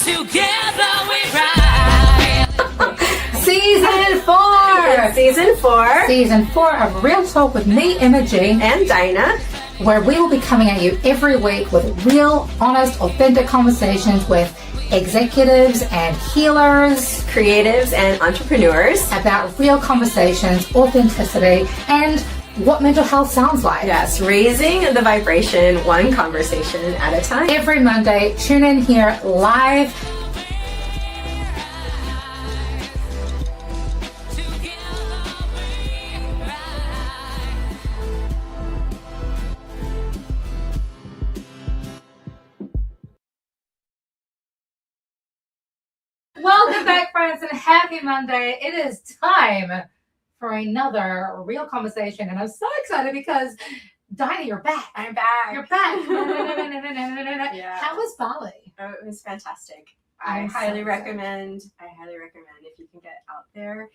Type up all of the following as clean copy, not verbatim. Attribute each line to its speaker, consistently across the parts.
Speaker 1: Together we ride.
Speaker 2: Season 4! Season 4 of Real Talk with me, Imogen.
Speaker 3: And Dinah.
Speaker 2: Where we will be coming at you every week with real, honest, authentic conversations with executives and healers,
Speaker 3: creatives and entrepreneurs
Speaker 2: about real conversations, authenticity, and what mental health sounds like.
Speaker 3: Yes, raising the vibration one conversation at a time.
Speaker 2: Every Monday, tune in here live. Welcome back, friends, and happy Monday. It is time for another real conversation, and I'm so excited because, Dinah, you're back.
Speaker 3: I'm back.
Speaker 2: You're back.
Speaker 3: Yeah.
Speaker 2: How was Bali?
Speaker 3: Oh, it was fantastic.
Speaker 2: I'm
Speaker 3: I
Speaker 2: so
Speaker 3: highly
Speaker 2: excited.
Speaker 3: recommend if you can get out there.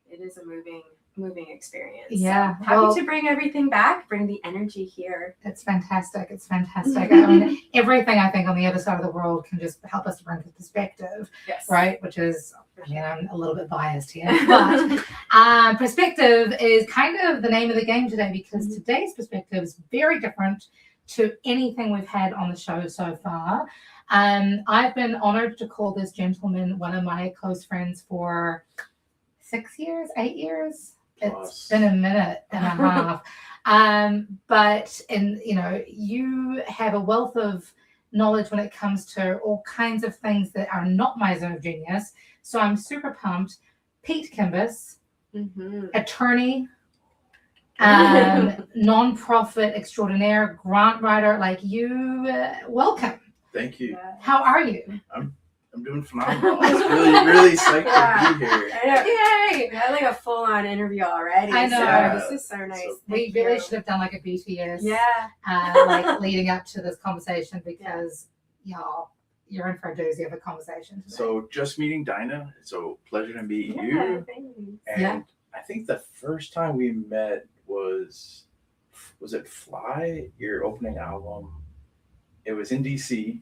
Speaker 3: It is a moving experience.
Speaker 2: Yeah.
Speaker 3: So happy to bring everything back, bring the energy here.
Speaker 2: It's fantastic. It's fantastic. I mean, everything I think on the other side of the world can just help us to bring perspective,
Speaker 3: Yes.
Speaker 2: right? Which is, I mean, I'm a little bit biased here, but perspective is kind of the name of the game today, because today's perspective is very different to anything we've had on the show so far. I've been honored to call this gentleman one of my close friends for 6 years, 8 years. It's been a minute and a half. But you have a wealth of knowledge when it comes to all kinds of things that are not my zone of genius. So I'm super pumped. Pete Kimbis, attorney, nonprofit extraordinaire, grant writer, like you. Welcome.
Speaker 4: Thank you.
Speaker 2: How are you?
Speaker 4: I'm doing phenomenal. It's really psyched to be here.
Speaker 3: Yay! We had like a full-on interview already.
Speaker 2: I know.
Speaker 3: So this is so nice.
Speaker 2: We really should have done like a BTS.
Speaker 3: Yeah.
Speaker 2: Like leading up to this conversation, because y'all, you're in for a doozy of a conversation today.
Speaker 4: So just meeting Dinah, so pleasure to meet
Speaker 3: Yeah,
Speaker 4: you.
Speaker 3: thanks.
Speaker 4: And I think the first time we met was it Fly, your opening album? It was in DC.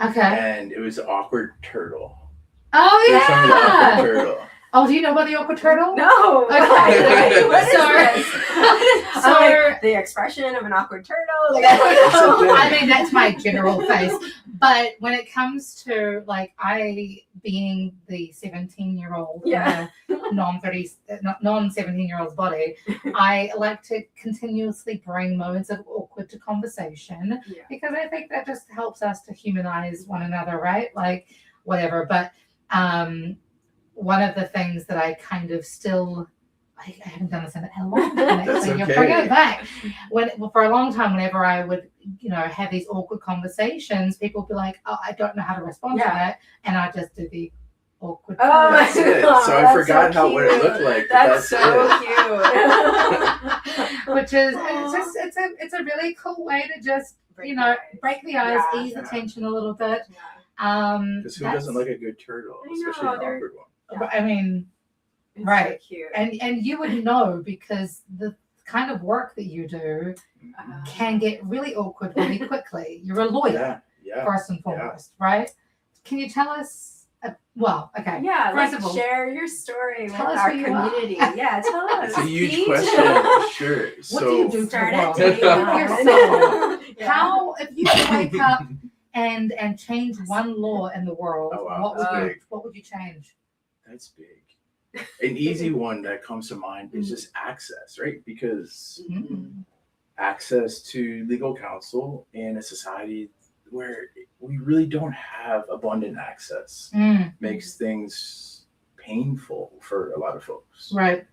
Speaker 2: Okay.
Speaker 4: And it was Awkward Turtle.
Speaker 2: Oh
Speaker 4: First time we got Awkward
Speaker 2: yeah.
Speaker 4: Turtle.
Speaker 2: Oh, do you know about the awkward turtle?
Speaker 3: No.
Speaker 2: Okay.
Speaker 3: What is
Speaker 2: Sorry.
Speaker 3: this?
Speaker 2: So
Speaker 3: like, the expression of an awkward turtle. Like, I don't know.
Speaker 2: I mean, that's my general face. But when it comes to like I being the 17-year-old
Speaker 3: Yeah.
Speaker 2: non-17-year-old's body, I like to continuously bring moments of awkward to conversation, because I think that just helps us to humanize one another, right? Like whatever. But one of the things that I kind of still, I haven't done this in a long time.
Speaker 4: That's
Speaker 2: So you're
Speaker 4: okay.
Speaker 2: bringing it back. For a long time, whenever I would, have these awkward conversations, people would be like, "Oh, I don't know how to respond to that," and I just do the awkward.
Speaker 3: Oh,
Speaker 4: That's it.
Speaker 3: God,
Speaker 4: So I
Speaker 3: that's
Speaker 4: forgot
Speaker 3: so
Speaker 4: what it
Speaker 3: cute.
Speaker 4: looked like.
Speaker 3: That's so
Speaker 4: it.
Speaker 3: cute.
Speaker 2: Which is it's a really cool way to just break the ice,
Speaker 3: Yeah.
Speaker 2: ease the tension a little bit.
Speaker 4: Because who doesn't like a good turtle,
Speaker 3: I know,
Speaker 4: especially an
Speaker 3: they're-
Speaker 4: awkward one?
Speaker 2: I mean,
Speaker 3: It's
Speaker 2: right.
Speaker 3: So cute.
Speaker 2: and you would know, because the kind of work that you do can get really awkward really quickly. You're a lawyer,
Speaker 4: Yeah.
Speaker 2: first and foremost, right? Can you tell us? Okay.
Speaker 3: Yeah,
Speaker 2: First
Speaker 3: like
Speaker 2: of all,
Speaker 3: share your story with
Speaker 2: tell us
Speaker 3: our
Speaker 2: who you are.
Speaker 3: community. Yeah, tell us.
Speaker 4: It's a huge
Speaker 3: Pete.
Speaker 4: question, sure.
Speaker 2: What do you do
Speaker 3: Start
Speaker 2: to
Speaker 3: at
Speaker 2: the
Speaker 3: day
Speaker 2: world?
Speaker 3: one.
Speaker 2: Yourself.
Speaker 3: Yeah.
Speaker 2: How, if you could wake up and change one law in the world,
Speaker 4: Oh, wow.
Speaker 2: what would you change?
Speaker 4: That's big. An easy one that comes to mind is just access, right? Because access to legal counsel in a society where we really don't have abundant access makes things painful for a lot of folks.
Speaker 2: Right.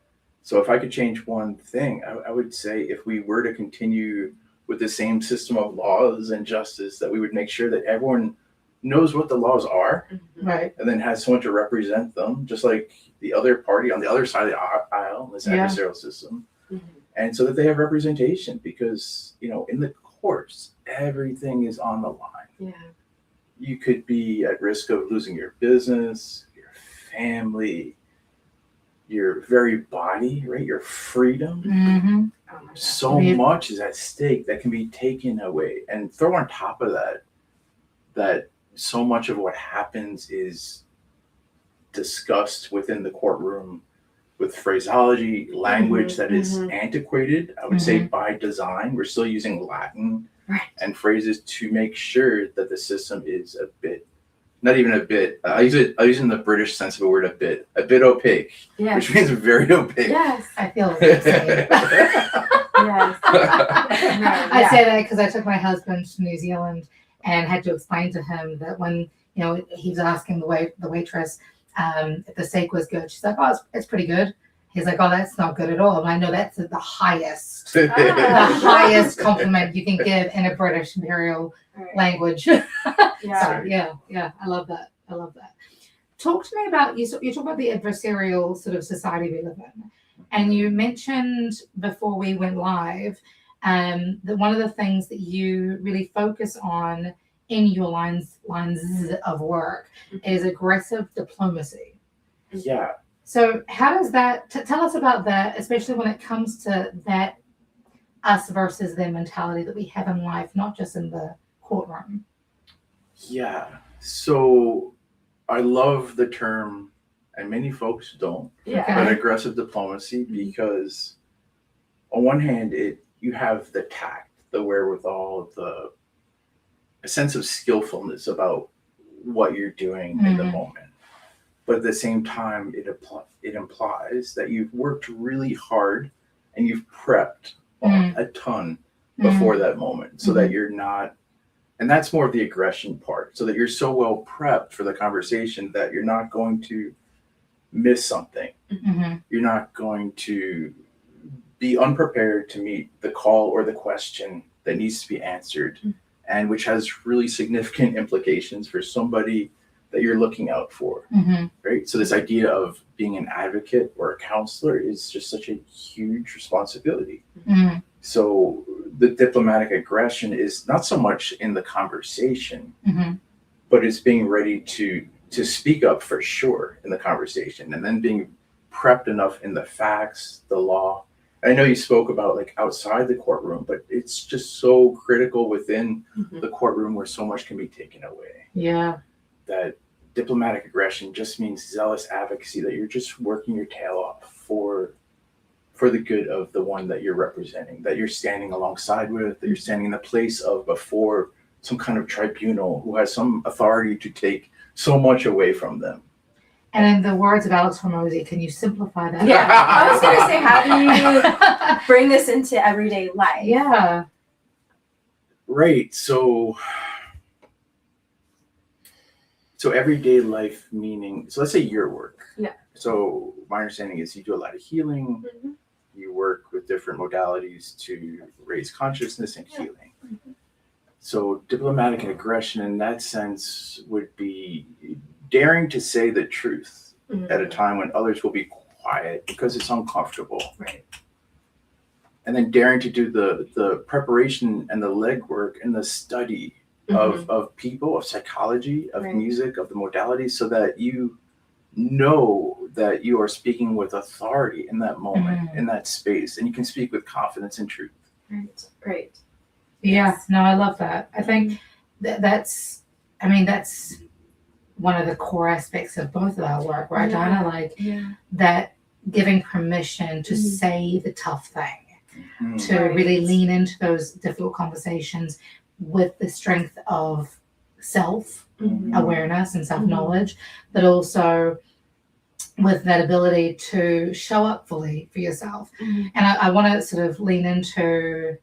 Speaker 4: So if I could change one thing, I would say if we were to continue with the same system of laws and justice, that we would make sure that everyone knows what the laws are,
Speaker 2: Right.
Speaker 4: and then has someone to represent them, just like the other party on the other side of the aisle, this adversarial system. And so that they have representation, because, in the courts, everything is on the line.
Speaker 3: Yeah.
Speaker 4: You could be at risk of losing your business, your family, your very body, right? Your freedom.
Speaker 2: Mm-hmm.
Speaker 3: Oh my God.
Speaker 4: So much is at stake that can be taken away. And throw on top of that so much of what happens is discussed within the courtroom with phraseology, language that is antiquated. I would say by design, we're still using Latin and phrases to make sure that the system is a bit, not even a bit, I use in the British sense of the word a bit opaque, which means very opaque.
Speaker 3: Yes.
Speaker 2: I feel the same.
Speaker 3: Yes.
Speaker 2: I say that because I took my husband to New Zealand and had to explain to him that when, you know, he was asking the waitress if the steak was good, she's like, oh, it's pretty good. He's like, oh, that's not good at all. And I know that's the highest, the highest compliment you can give in a British imperial language.
Speaker 3: Yeah.
Speaker 2: So, yeah, I love that. Talk to me about, you talk about the adversarial sort of society we live in. And you mentioned before we went live that one of the things that you really focus on in your lines of work is aggressive diplomacy.
Speaker 4: Yeah.
Speaker 2: So how does that, tell us about that, especially when it comes to that us versus them mentality that we have in life, not just in the courtroom.
Speaker 4: Yeah. So I love the term, and many folks don't, but aggressive diplomacy, because on one hand, you have the tact, the wherewithal, a sense of skillfulness about what you're doing in the moment. But at the same time, it implies that you've worked really hard and you've prepped a ton before that moment, so that you're not, and that's more of the aggression part, so that you're so well prepped for the conversation that you're not going to miss something. You're not going to be unprepared to meet the call or the question that needs to be answered, and which has really significant implications for somebody that you're looking out for, right? So this idea of being an advocate or a counselor is just such a huge responsibility. So the diplomatic aggression is not so much in the conversation, but it's being ready to speak up for sure in the conversation, and then being prepped enough in the facts, the law. And I know you spoke about like outside the courtroom, but it's just so critical within the courtroom where so much can be taken away.
Speaker 2: Yeah.
Speaker 4: That diplomatic aggression just means zealous advocacy, that you're just working your tail off for the good of the one that you're representing, that you're standing alongside with, that you're standing in the place of before some kind of tribunal who has some authority to take so much away from them.
Speaker 2: And in the words of Alex Hormozy, can you simplify that?
Speaker 3: Yeah, I was going to say, how do you bring this into everyday life?
Speaker 2: Yeah.
Speaker 4: Right. So everyday life meaning, so let's say your work.
Speaker 3: Yeah. So
Speaker 4: my understanding is you do a lot of healing. You work with different modalities to raise consciousness and healing. So diplomatic aggression in that sense would be daring to say the truth at a time when others will be quiet because it's uncomfortable.
Speaker 3: Right.
Speaker 4: And then daring to do the preparation and the legwork and the study of people, of psychology, of music, of the modalities, so that you know that you are speaking with authority in that moment, in that space, and you can speak with confidence and truth.
Speaker 3: Right.
Speaker 2: Yeah, no, I love that. I think that's one of the core aspects of both of our work, right, Dinah? Like that giving permission to say the tough thing, to really lean into those difficult conversations with the strength of self-awareness and self-knowledge, but also with that ability to show up fully for yourself. And I want to sort of lean into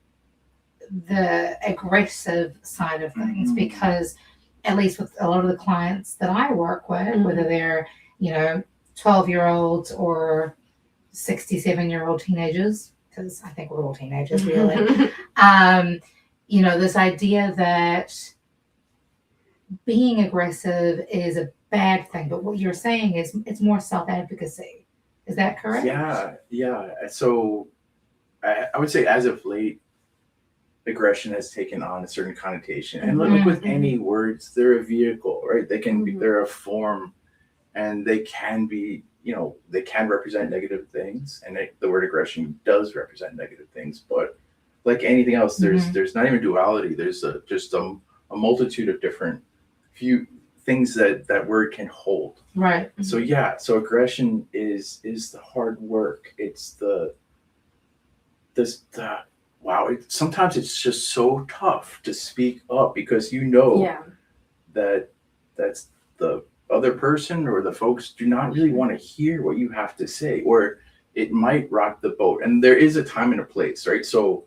Speaker 2: the aggressive side of things, because at least with a lot of the clients that I work with, whether they're, 12-year-olds or 67-year-old teenagers, because I think we're all teenagers really, this idea that being aggressive is a bad thing, but what you're saying is it's more self-advocacy. Is that correct?
Speaker 4: Yeah. So I would say as of late, aggression has taken on a certain connotation. And like with any words, they're a vehicle, right? They can be, they're a form, and they can be, they can represent negative things. And the word aggression does represent negative things. But like anything else, there's not even duality. There's just a multitude of different few things that word can hold.
Speaker 2: Right.
Speaker 4: So yeah, so aggression is the hard work. It's the wow. Sometimes it's just so tough to speak up because
Speaker 3: Yeah.
Speaker 4: that that's the other person or the folks do not really want to hear what you have to say, or it might rock the boat. And there is a time and a place, right? So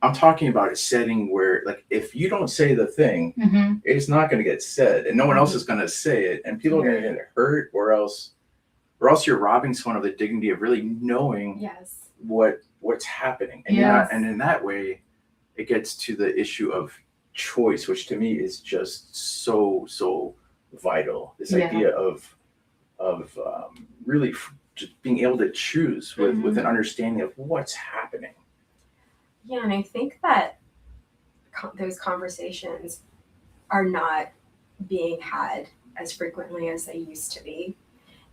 Speaker 4: I'm talking about a setting where, like, if you don't say the thing, it's not going to get said, and no one else is going to say it, and people are going to get hurt, or else you're robbing someone of the dignity of really knowing
Speaker 3: Yes.
Speaker 4: what's happening. And you're not, and in that way, it gets to the issue of choice, which to me is just so vital. This idea of really just being able to choose with an understanding of what's happening.
Speaker 3: Yeah, and I think that those conversations are not being had as frequently as they used to be.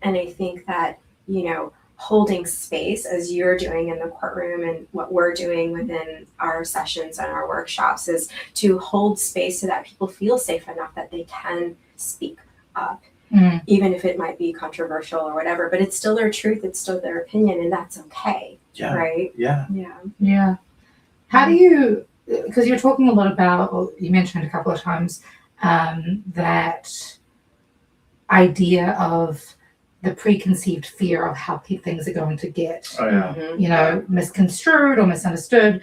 Speaker 3: And I think that, holding space as you're doing in the courtroom and what we're doing within our sessions and our workshops is to hold space so that people feel safe enough that they can speak up, even if it might be controversial or whatever, but it's still their truth, it's still their opinion, and that's okay.
Speaker 4: Yeah.
Speaker 3: Right?
Speaker 4: Yeah.
Speaker 3: Yeah.
Speaker 2: Yeah. How do you, because you're talking a lot about, or you mentioned a couple of times, that idea of the preconceived fear of how things are going to get, misconstrued or misunderstood.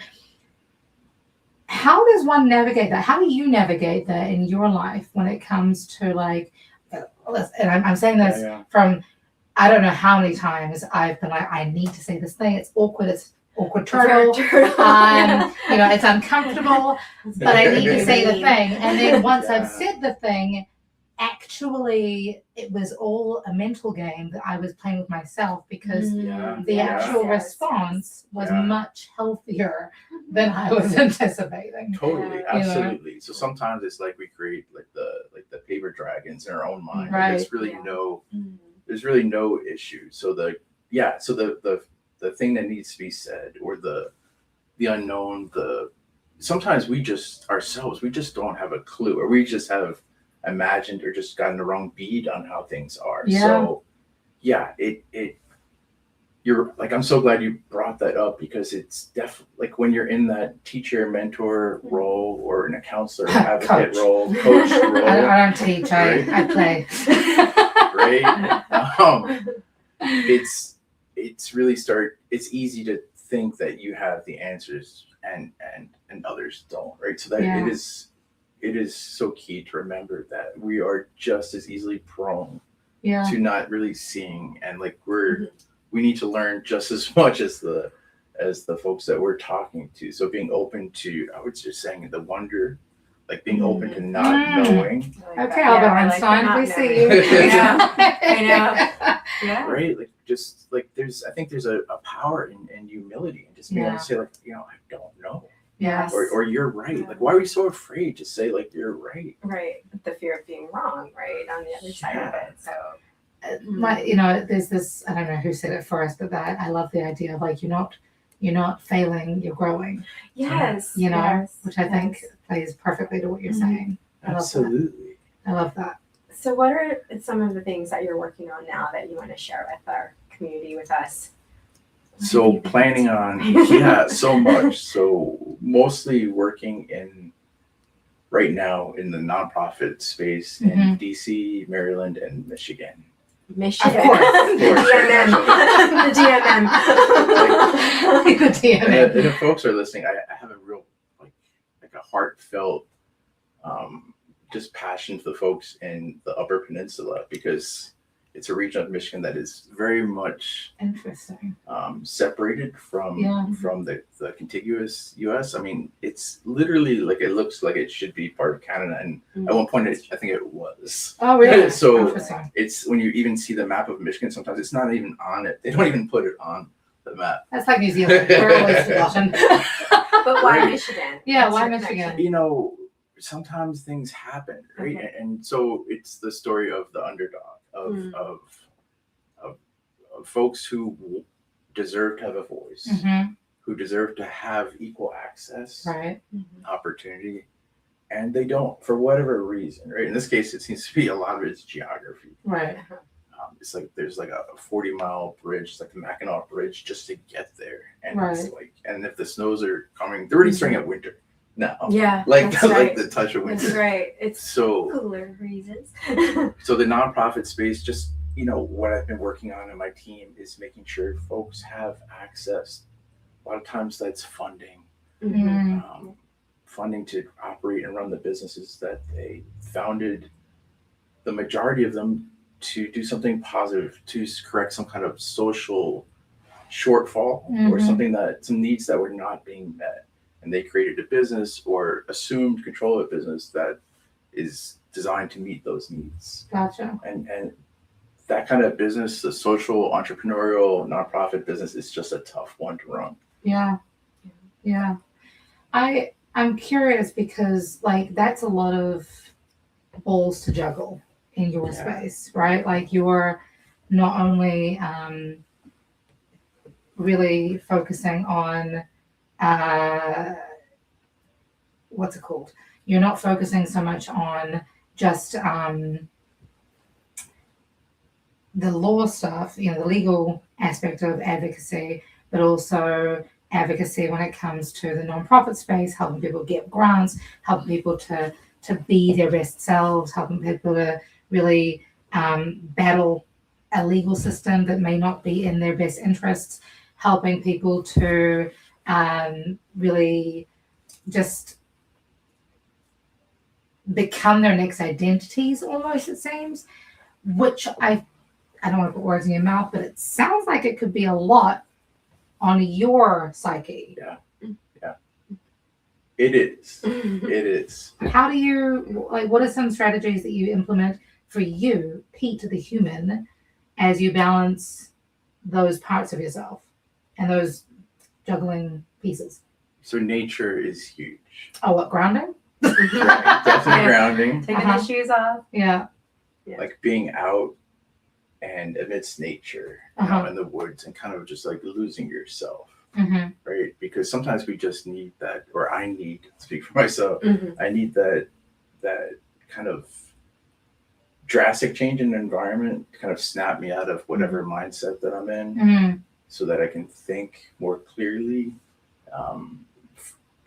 Speaker 2: How does one navigate that? How do you navigate that in your life when it comes to, like, and I'm saying this from, I don't know how many times I've been like, I need to say this thing. It's awkward. It's awkward turtle. It's uncomfortable, but I need to say the thing. And then once I've said the thing, actually, it was all a mental game that I was playing with myself, because the actual response was much healthier than I was anticipating.
Speaker 4: Totally, absolutely. So sometimes it's like we create like the paper dragons in our own mind.
Speaker 2: Right.
Speaker 4: There's really there's really no issue. So the thing that needs to be said, or the unknown, sometimes we just don't have a clue, or we just have imagined or just gotten the wrong bead on how things are. So you're like, I'm so glad you brought that up, because it's definitely like when you're in that teacher mentor role, or in a counselor advocate role, coach role.
Speaker 2: I don't teach, I play.
Speaker 4: Right. It's really it's easy to think that you have the answers and others don't, right? So that it is so key to remember that we are just as easily prone to not really seeing, and like we need to learn just as much as the folks that we're talking to. So being open to, I was just saying, the wonder, like being open to not knowing.
Speaker 2: Okay, Albert Einstein, we see you.
Speaker 3: I know. Yeah.
Speaker 4: Right? Like, just like I think there's a power in humility, and just being able to say, like, I don't know.
Speaker 2: Yes.
Speaker 4: Or you're right. Like, why are we so afraid to say, like, you're right?
Speaker 3: Right. The fear of being wrong, right? On the other side of it. So
Speaker 2: there's this, I don't know who said it first, but that I love the idea of, like, you're not failing, you're growing.
Speaker 3: Yes.
Speaker 2: Which I think plays perfectly to what you're saying.
Speaker 4: Absolutely.
Speaker 2: I love that.
Speaker 3: So what are some of the things that you're working on now that you want to share with our community, with us?
Speaker 4: So planning on, so much. So mostly working right now in the nonprofit space in DC, Maryland, and Michigan.
Speaker 3: Michigan.
Speaker 2: Of course.
Speaker 3: The DMM.
Speaker 2: The DMM.
Speaker 4: And if folks are listening, I have a real like a heartfelt just passion for the folks in the Upper Peninsula, because it's a region of Michigan that is very much
Speaker 2: interesting,
Speaker 4: separated from the contiguous U.S. I mean, it's literally like, it looks like it should be part of Canada, and at one point I think it was.
Speaker 2: Oh, really?
Speaker 4: So it's, when you even see the map of Michigan, sometimes it's not even on it. They don't even put it on the map.
Speaker 2: That's like New Zealand. We're always forgotten.
Speaker 3: But why Michigan?
Speaker 2: Yeah, why Michigan?
Speaker 4: Sometimes things happen, right? Okay. And so it's the story of the underdog, of folks who deserve to have a voice, who deserve to have equal access,
Speaker 2: right,
Speaker 4: opportunity, and they don't, for whatever reason, right? In this case, it seems to be a lot of it's geography.
Speaker 2: Right.
Speaker 4: It's like there's like a 40-mile bridge, it's like the Mackinac Bridge, just to get there. And it's
Speaker 2: Right.
Speaker 4: like, and if the snows are coming, they're already starting at winter now.
Speaker 3: Yeah,
Speaker 4: Like
Speaker 3: that's
Speaker 4: like
Speaker 3: right.
Speaker 4: the touch of winter.
Speaker 3: That's right. It's
Speaker 4: So
Speaker 3: cooler breezes.
Speaker 4: so the nonprofit space, just what I've been working on in my team is making sure folks have access. A lot of times that's funding. Funding to operate and run the businesses that they founded, the majority of them to do something positive, to correct some kind of social shortfall or some needs that were not being met. And they created a business or assumed control of a business that is designed to meet those needs.
Speaker 2: Gotcha.
Speaker 4: And that kind of business, the social, entrepreneurial, nonprofit business, is just a tough one to run.
Speaker 2: Yeah. Yeah. I'm curious because like that's a lot of balls to juggle in your space, right? Like you're not only really focusing on what's it called? You're not focusing so much on just the law stuff, the legal aspect of advocacy, but also advocacy when it comes to the nonprofit space, helping people get grants, helping people to be their best selves, helping people to really battle a legal system that may not be in their best interests, helping people to really just become their next identities almost, it seems, which I don't want to put words in your mouth, but it sounds like it could be a lot on your psyche.
Speaker 4: Yeah. It is. It is.
Speaker 2: How do you, what are some strategies that you implement for you, Pete the human, as you balance those parts of yourself and those juggling pieces?
Speaker 4: So nature is huge.
Speaker 2: Oh, what, grounding?
Speaker 4: Definitely grounding.
Speaker 3: Taking the shoes off.
Speaker 2: Yeah.
Speaker 4: Like being out and amidst nature, in the woods, and kind of just like losing yourself, right? Because sometimes we just need that, or I need to speak for myself. I need that kind of drastic change in the environment to kind of snap me out of whatever mindset that I'm in, so that I can think more clearly.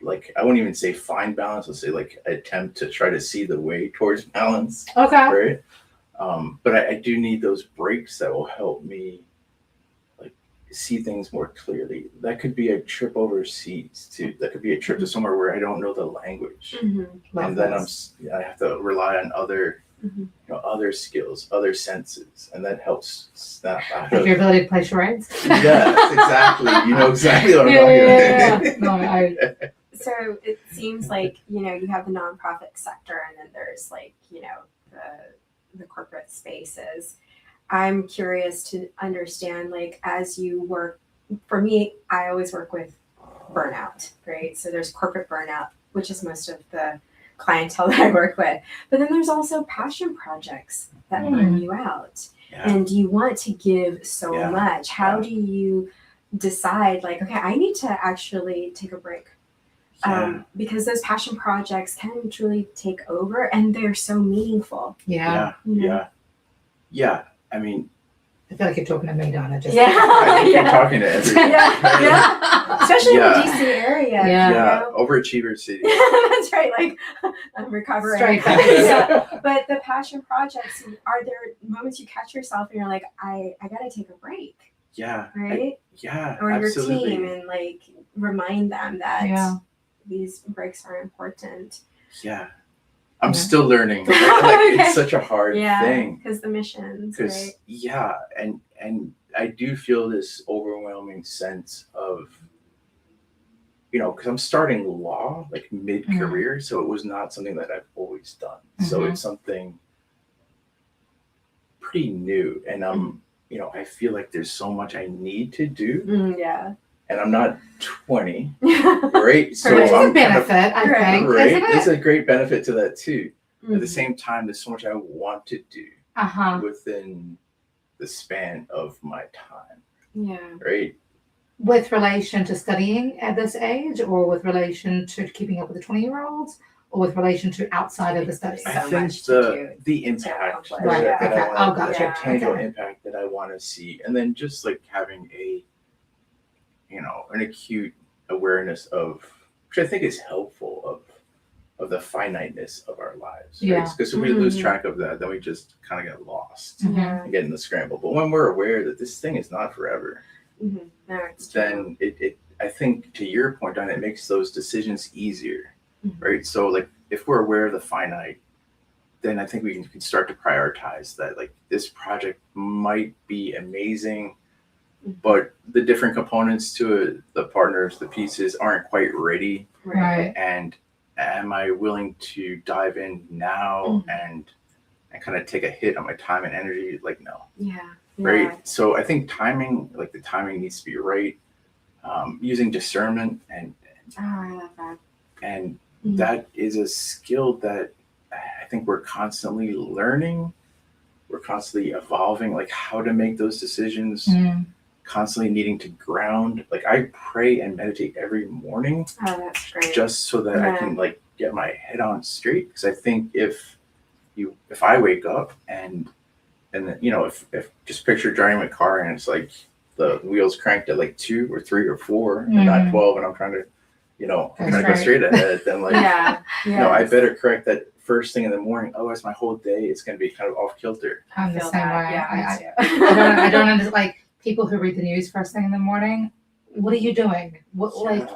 Speaker 4: Like I won't even say find balance. I'll say like attempt to try to see the way towards balance.
Speaker 2: Okay.
Speaker 4: Right. But I do need those breaks that will help me like see things more clearly. That could be a trip overseas too. That could be a trip to somewhere where I don't know the language, and then I have to rely on other other skills, other senses, and that helps snap out
Speaker 2: Like
Speaker 4: of
Speaker 2: your ability to play charades?
Speaker 4: Yes, exactly. You know exactly what I'm talking about.
Speaker 2: No,
Speaker 3: So it seems like, you have the nonprofit sector and then there's like, the corporate spaces. I'm curious to understand, like, as you work, for me, I always work with burnout, right? So there's corporate burnout, which is most of the clientele that I work with. But then there's also passion projects that burn you out.
Speaker 4: Yeah.
Speaker 3: And you want to give so much. How do you decide, like, okay, I need to actually take a break? Because those passion projects can truly take over and they're so meaningful.
Speaker 2: Yeah.
Speaker 4: I mean,
Speaker 2: I feel like you're talking to me, Donna. Just
Speaker 4: I think you're talking to everyone.
Speaker 3: Especially in the DC area.
Speaker 4: Overachiever city.
Speaker 3: That's right. Like, I'm recovering.
Speaker 2: Straight back.
Speaker 3: But the passion projects, are there moments you catch yourself and you're like, I gotta take a break?
Speaker 4: Yeah.
Speaker 3: Right?
Speaker 4: Or absolutely.
Speaker 3: Your team, and like remind them that these breaks are important.
Speaker 4: Yeah. I'm still learning. Like, it's such a hard thing.
Speaker 3: Because the missions, right?
Speaker 4: And I do feel this overwhelming sense of, because I'm starting law like mid-career, so it was not something that I've always done. So it's something pretty new, and I feel like there's so much I need to do. And I'm not 20, right? So
Speaker 2: Which is
Speaker 4: I'm
Speaker 2: a benefit, I think.
Speaker 4: Right?
Speaker 2: Isn't it?
Speaker 4: It's a great benefit to that too. At the same time, there's so much I want to do within the span of my time. Right?
Speaker 2: With relation to studying at this age, or with relation to keeping up with the 20-year-olds, or with relation to outside of the studies?
Speaker 3: So
Speaker 4: I think
Speaker 3: much to
Speaker 4: the impact
Speaker 3: accomplish.
Speaker 2: Right,
Speaker 4: that
Speaker 2: okay.
Speaker 4: I
Speaker 2: Oh,
Speaker 4: want,
Speaker 2: gotcha.
Speaker 4: the tangible
Speaker 2: Okay.
Speaker 4: impact that I want to see, and then just like having an acute awareness of, which I think is helpful, of the finiteness of our lives. Right?
Speaker 2: Yeah.
Speaker 4: Because if we lose track of that, then we just kind of get lost
Speaker 3: Yeah.
Speaker 4: and get in the scramble. But when we're aware that this thing is not forever,
Speaker 3: No, it's true.
Speaker 4: then it I think, to your point, Dinah, it makes those decisions easier, right? So like if we're aware of the finite, then I think we can start to prioritize that. Like this project might be amazing, but the different components to it, the partners, the pieces aren't quite ready.
Speaker 2: Right.
Speaker 4: And am I willing to dive in now and kind of take a hit on my time and energy? Like, no.
Speaker 3: Yeah.
Speaker 4: Right. So I think timing, like the timing needs to be right. Using discernment and
Speaker 3: Oh, I love that.
Speaker 4: and that is a skill that I think we're constantly learning. We're constantly evolving, like how to make those decisions, constantly needing to ground. Like I pray and meditate every morning
Speaker 3: Oh, that's great.
Speaker 4: just so that I can like get my head on straight. Because I think if I wake up and if just picture driving my car and it's like the wheels cranked at like 2 or 3 or 4 and not 12, and I'm trying to go straight ahead, then like no, I better correct that first thing in the morning. Otherwise my whole day is going to be kind of off kilter.
Speaker 2: I'm the
Speaker 3: Feel
Speaker 2: same
Speaker 3: that.
Speaker 2: way.
Speaker 3: Yeah,
Speaker 2: I don't understand, like people who read the news first thing in the morning. What are you doing? Like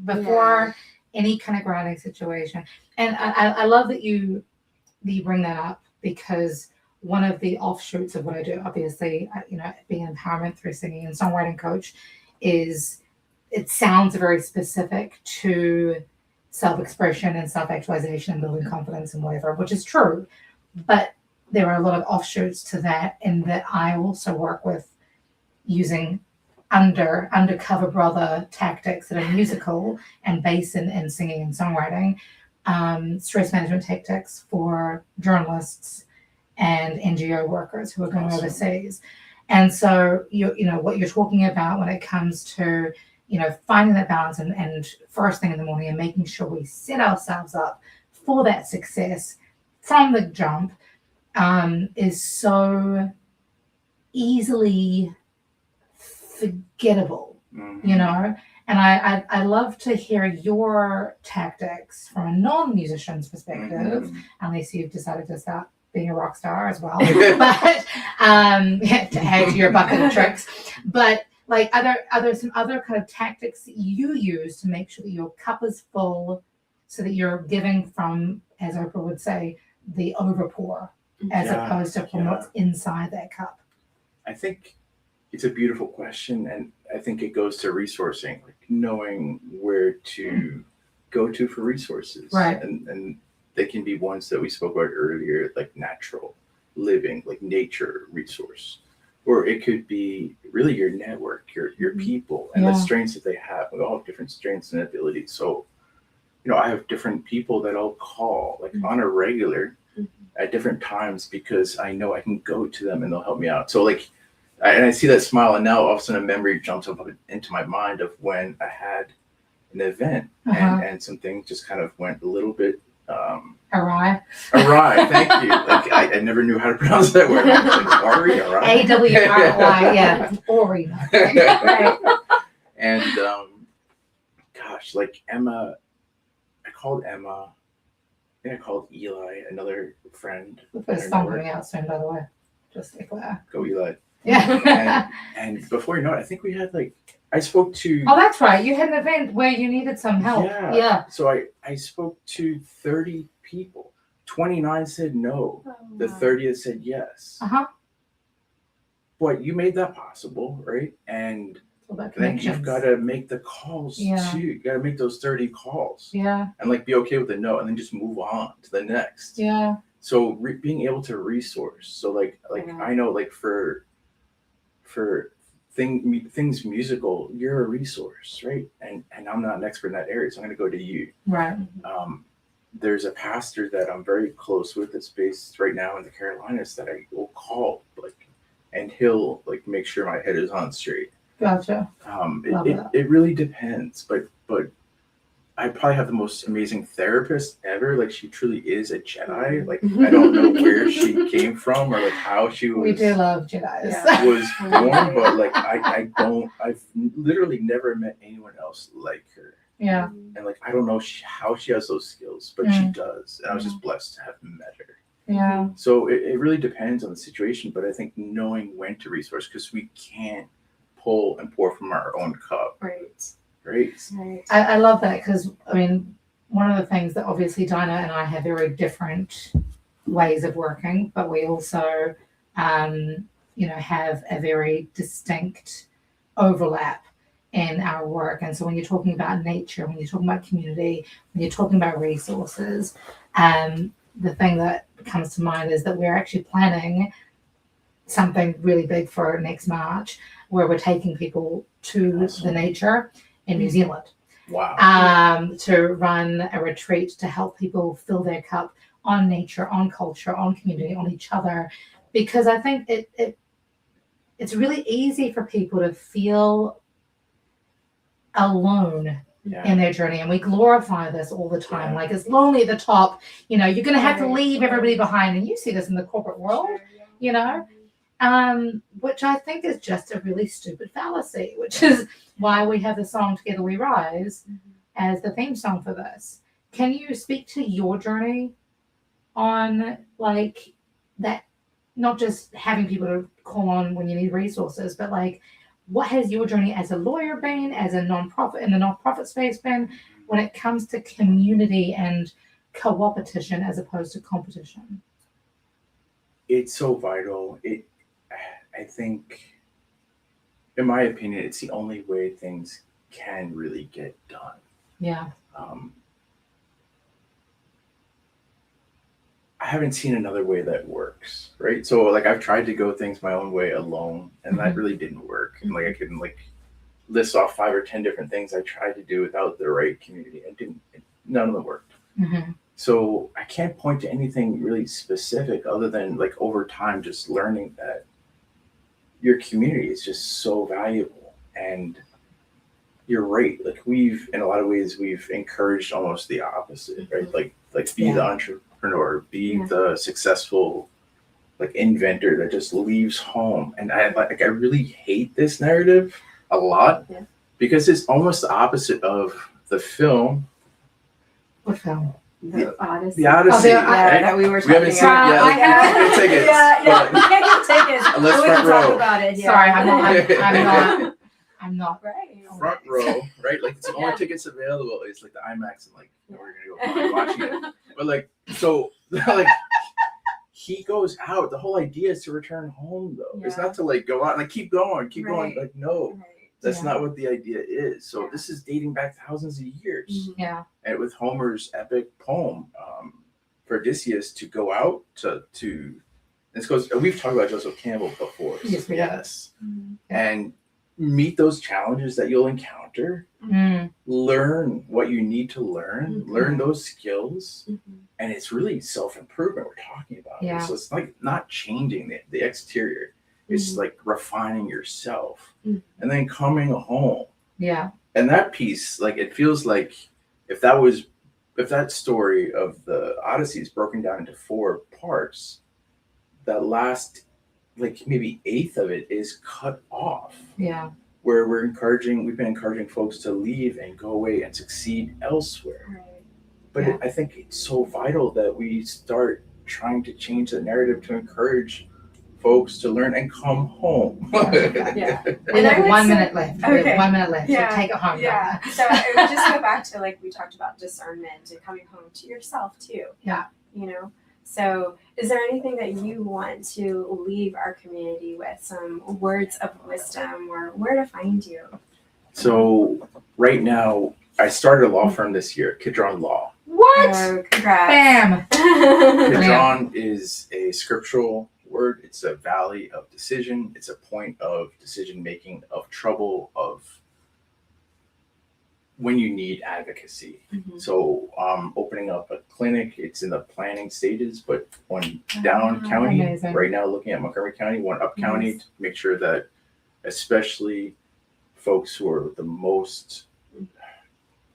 Speaker 2: before any kind of grounding situation? And I love that you bring that up, because one of the offshoots of what I do, obviously, being an empowerment through singing and songwriting coach, is it sounds very specific to self-expression and self-actualization and building confidence and whatever, which is true. But there are a lot of offshoots to that, in that I also work with using undercover brother tactics that are musical and based in singing and songwriting, stress management tactics for journalists and NGO workers who are going overseas. And so what you're talking about when it comes to finding that balance and first thing in the morning and making sure we set ourselves up for that success from the jump is so easily forgettable, and I love to hear your tactics from a non-musician's perspective, unless you've decided to start being a rock star as well, but to add to your bucket of tricks. But like, are there some other kind of tactics that you use to make sure that your cup is full, so that you're giving from, as Oprah would say, the overpour, as opposed to from what's inside that cup?
Speaker 4: I think it's a beautiful question, and I think it goes to resourcing, like knowing where to go to for resources,
Speaker 2: right?
Speaker 4: And they can be ones that we spoke about earlier, like natural living, like nature resource, or it could be really your network, your people, and the strengths that they have. We all have different strengths and abilities. So, I have different people that I'll call like on a regular at different times, because I know I can go to them and they'll help me out. So like, and I see that smile, and now all of a sudden a memory jumps up into my mind of when I had an event and some things just kind of went a little bit
Speaker 2: awry.
Speaker 4: Thank you. Like I never knew how to pronounce that word. Awry.
Speaker 2: AWRY. Yeah, Ori. Right.
Speaker 4: And gosh, like Emma, I called Emma. I think I called Eli, another friend.
Speaker 2: There's song coming out soon, by the way. Just FYI.
Speaker 4: Go Eli.
Speaker 2: Yeah.
Speaker 4: and before you know it, I think we had I spoke to.
Speaker 2: Oh, that's right. You had an event where you needed some help. Yeah.
Speaker 4: So I spoke to 30 people. 29 said no. The 30th said yes. But you made that possible, right? And then you've got to make the calls too. You got to make those 30 calls.
Speaker 2: Yeah.
Speaker 4: And be okay with the no, and then just move on to the next.
Speaker 2: Yeah.
Speaker 4: So being able to resource. So I know for things musical, you're a resource, right? And I'm not an expert in that area, so I'm going to go to you.
Speaker 2: Right.
Speaker 4: There's a pastor that I'm very close with that's based right now in the Carolinas that I will call, and he'll make sure my head is on straight.
Speaker 2: Gotcha.
Speaker 4: It really depends, but I probably have the most amazing therapist ever. Like she truly is a Jedi. Like I don't know where she came from or like how she was.
Speaker 2: We do love Jedis.
Speaker 3: Yeah.
Speaker 4: Was born, but like I've literally never met anyone else like her.
Speaker 2: Yeah.
Speaker 4: And like I don't know how she has those skills, but she does. And I was just blessed to have met her.
Speaker 2: Yeah.
Speaker 4: So it really depends on the situation, but I think knowing when to resource, because we can't pull and pour from our own cup.
Speaker 3: Right.
Speaker 4: Right.
Speaker 2: I love that because, I mean, one of the things that obviously Dinah and I have very different ways of working, but we also, have a very distinct overlap in our work. And so when you're talking about nature, when you're talking about community, when you're talking about resources, the thing that comes to mind is that we're actually planning something really big for next March, where we're taking people to the nature in New Zealand.
Speaker 4: Wow.
Speaker 2: To run a retreat to help people fill their cup on nature, on culture, on community, on each other, because I think it's really easy for people to feel alone in their journey, and we glorify this all the time. Like it's lonely at the top, you're going to have to leave everybody behind, and you see this in the corporate world, which I think is just a really stupid fallacy, which is why we have the song Together We Rise as the theme song for this. Can you speak to your journey on like that, not just having people to call on when you need resources, but like what has your journey as a lawyer been, as a nonprofit in the nonprofit space been, when it comes to community and co-opetition as opposed to competition?
Speaker 4: It's so vital. I think, in my opinion, it's the only way things can really get done.
Speaker 2: Yeah.
Speaker 4: I haven't seen another way that works, right? So like I've tried to go things my own way alone, and that really didn't work. And like I can like list off 5 or 10 different things I tried to do without the right community, and none of them worked. So I can't point to anything really specific other than like over time just learning that your community is just so valuable. And you're right, like we've in a lot of ways we've encouraged almost the opposite, right? Like be the entrepreneur, be the successful like inventor that just leaves home. And I really hate this narrative a lot because it's almost the opposite of the film.
Speaker 2: What film?
Speaker 3: The Odyssey.
Speaker 4: The Odyssey.
Speaker 3: That we were talking
Speaker 4: haven't seen it
Speaker 3: about.
Speaker 4: yet.
Speaker 2: I have
Speaker 4: tickets.
Speaker 3: We can't get tickets.
Speaker 4: Unless
Speaker 3: but we
Speaker 4: front
Speaker 3: can talk
Speaker 4: row.
Speaker 3: about it.
Speaker 2: Sorry, I'm not.
Speaker 3: Right.
Speaker 4: Front row, right? Like it's the only tickets available. It's like the IMAX, and like we're gonna go watching it. But like so, like he goes out. The whole idea is to return home, though. It's not to like go out and like keep going. Like no. That's not what the idea is. So this is dating back thousands of years.
Speaker 2: Yeah.
Speaker 4: And with Homer's epic poem for Odysseus to go out to this goes. We've talked about Joseph Campbell before. So
Speaker 2: Yes, we have.
Speaker 4: And meet those challenges that you'll encounter. Learn what you need to learn. Learn those skills. And it's really self-improvement we're talking about.
Speaker 2: Yeah.
Speaker 4: So it's like not changing the exterior. It's like refining yourself and then coming home.
Speaker 2: Yeah.
Speaker 4: And that piece, like, it feels like if that story of the Odyssey is broken down into 4 parts, that last, like, maybe 1/8 of it is cut off.
Speaker 2: Yeah.
Speaker 4: Where we've been encouraging folks to leave and go away and succeed elsewhere. But I think it's so vital that we start trying to change the narrative to encourage folks to learn and come home.
Speaker 2: We have 1 minute left. We have 1 minute left. So take it home.
Speaker 3: Yeah. So it would just go back to like we talked about discernment and coming home to yourself too.
Speaker 2: Yeah.
Speaker 3: So is there anything that you want to leave our community with, some words of wisdom or where to find you?
Speaker 4: So right now, I started a law firm this year, Kidron Law.
Speaker 2: What?
Speaker 3: Oh, congrats.
Speaker 2: Bam.
Speaker 4: Kidron is a scriptural word. It's a valley of decision. It's a point of decision making, of trouble, of when you need advocacy. So opening up a clinic, it's in the planning stages, but one down county,
Speaker 2: amazing.
Speaker 4: right now looking at Montgomery County, one up county to make sure that especially folks who are the most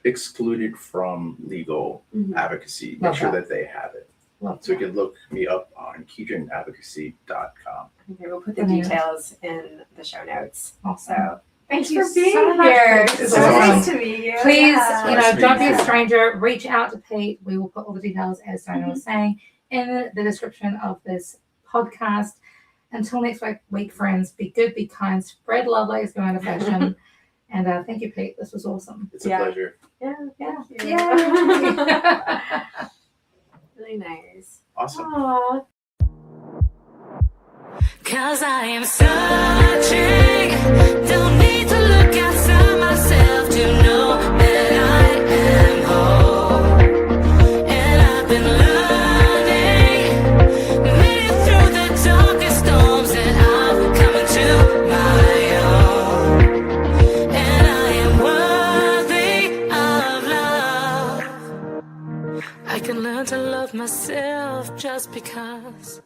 Speaker 4: excluded from legal advocacy. Make
Speaker 2: Love
Speaker 4: sure
Speaker 2: that.
Speaker 4: that they have it.
Speaker 2: Love
Speaker 4: So you
Speaker 2: that.
Speaker 4: can look me up on KeedronAdvocacy.com.
Speaker 3: Okay, we'll put the
Speaker 2: Brilliant.
Speaker 3: details in the show notes.
Speaker 2: Awesome.
Speaker 3: So thanks
Speaker 2: you
Speaker 3: for being
Speaker 2: so much,
Speaker 3: here.
Speaker 2: Pete. This
Speaker 3: So
Speaker 2: was
Speaker 3: nice
Speaker 2: awesome.
Speaker 3: to meet you.
Speaker 2: Please,
Speaker 3: Yeah.
Speaker 2: you
Speaker 4: Nice
Speaker 2: know,
Speaker 4: to
Speaker 2: don't
Speaker 4: meet
Speaker 2: be a
Speaker 4: you.
Speaker 2: stranger. Reach out to Pete. We will put all the details, as Dinah was saying, in the description of this podcast. Until next week, friends, be good, be kind, spread love like it's going out of fashion. And thank you, Pete. This was awesome.
Speaker 4: It's a
Speaker 3: Yeah.
Speaker 4: pleasure.
Speaker 3: Yeah.
Speaker 2: Yeah.
Speaker 3: Thank you.
Speaker 2: Yeah.
Speaker 3: Really nice.
Speaker 4: Awesome.
Speaker 3: Aw.
Speaker 1: Cause I am searching, don't need to look outside myself to know that I am whole. And I've been learning, made it through the darkest storms, and I'm coming to my own. And I am worthy of love. I can learn to love myself just because